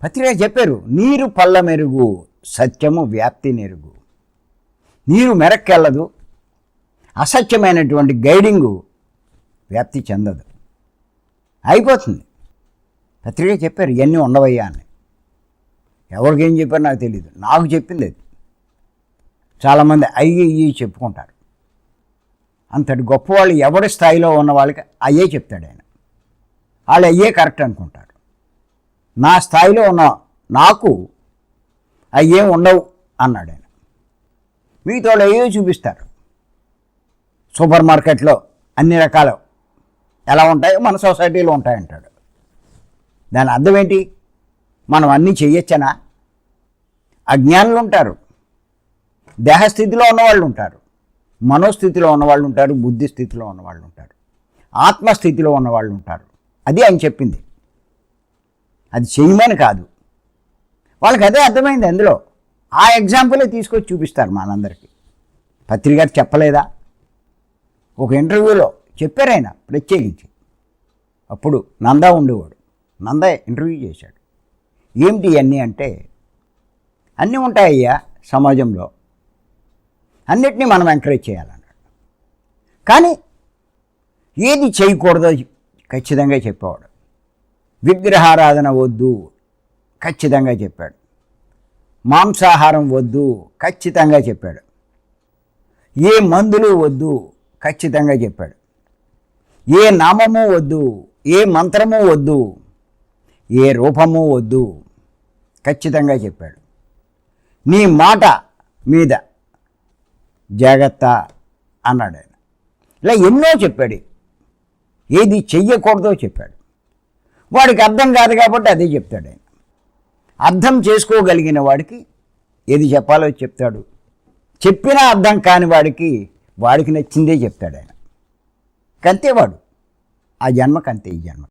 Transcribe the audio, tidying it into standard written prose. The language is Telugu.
పత్రిక చెప్పారు, నీరు పళ్ళ మెరుగు, సత్యము వ్యాప్తి నెరుగు. నీరు మెరక్కెళ్ళదు, అసత్యమైనటువంటి గైడింగు వ్యాప్తి చెందదు, అయిపోతుంది. పత్రిక చెప్పారు ఇవన్నీ ఉండవయ్యా అని. ఎవరికి ఏం చెప్పారు నాకు తెలియదు, నాకు చెప్పింది అది. చాలామంది అయ్యి చెప్పుకుంటారు. అంతటి గొప్పవాళ్ళు ఎవరి స్థాయిలో ఉన్న వాళ్ళకి అయ్యే చెప్తాడు ఆయన. వాళ్ళు అయ్యే కరెక్ట్ అనుకుంటారు. నా స్థాయిలో ఉన్న నాకు అయ్యేం ఉండవు అన్నాడు ఆయన. మిగతా వాళ్ళు అయ్యో చూపిస్తారు. సూపర్ మార్కెట్లో అన్ని రకాలు ఎలా ఉంటాయో మన సొసైటీలో ఉంటాయంటాడు. దాని అర్థం ఏంటి? మనం అన్నీ చెయ్యొచ్చనా? అజ్ఞానులు ఉంటారు, దేహస్థితిలో ఉన్నవాళ్ళు ఉంటారు, మనోస్థితిలో ఉన్నవాళ్ళు ఉంటారు, బుద్ధి స్థితిలో ఉన్నవాళ్ళు ఉంటారు, ఆత్మస్థితిలో ఉన్నవాళ్ళు ఉంటారు. అది ఆయన చెప్పింది. అది చేయమని కాదు, వాళ్ళకి అదే అర్థమైంది. అందులో ఆ ఎగ్జాంపులే తీసుకొచ్చి చూపిస్తారు మనందరికీ. పత్రిక చెప్పలేదా? ఒక ఇంటర్వ్యూలో చెప్పారు ఆయన ప్రత్యేకించి. అప్పుడు నందా ఉండేవాడు, నందా ఇంటర్వ్యూ చేశాడు. ఏమిటి ఇవన్నీ అంటే, అన్నీ ఉంటాయ్యా సమాజంలో, అన్నిటినీ మనం ఎంకరేజ్ చేయాలన్నాడు. కానీ ఏది చేయకూడదో ఖచ్చితంగా చెప్పేవాడు. విగ్రహారాధన వద్దు ఖచ్చితంగా చెప్పాడు. మాంసాహారం వద్దు ఖచ్చితంగా చెప్పాడు. ఏ మందులు వద్దు ఖచ్చితంగా చెప్పాడు. ఏ నామము వద్దు, ఏ మంత్రము వద్దు, ఏ రూపము వద్దు ఖచ్చితంగా చెప్పాడు. నీ మాట మీద జాగ్రత్త అన్నాడు ఆయన. ఇలా ఎన్నో చెప్పాడు. ఏది చెయ్యకూడదో చెప్పాడు. వాడికి అర్థం కాదు కాబట్టి అదే చెప్తాడు ఆయన. అర్థం చేసుకోగలిగిన వాడికి ఏది చెప్పాలో చెప్తాడు. చెప్పినా అర్థం కాని వాడికి నచ్చిందే చెప్తాడు ఆయన. కంతే వాడు, ఆ జన్మకంతే ఈ జన్మ.